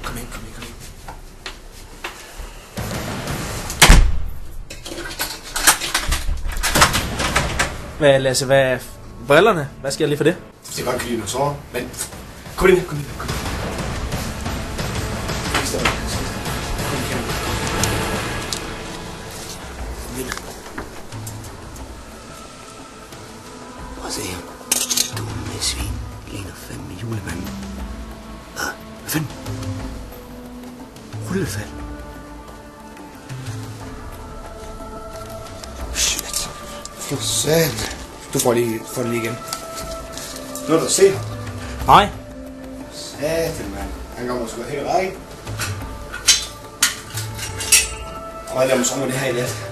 Kom ind. Hvad, Lasse, hvad... Brillerne? Hvad skal jeg lige for det? Det er godt, at du sover, men... Kom ind. Prøv at se her. Dumme svin. Ligner fandme julemanden. Hvad fanden? Rullefald. Shit. For satan. Du får den lige igen. Nu er du se ham. Nej. Satan, mand. Han kommer sgu helt række. Og jeg lader mig så med det her i nat.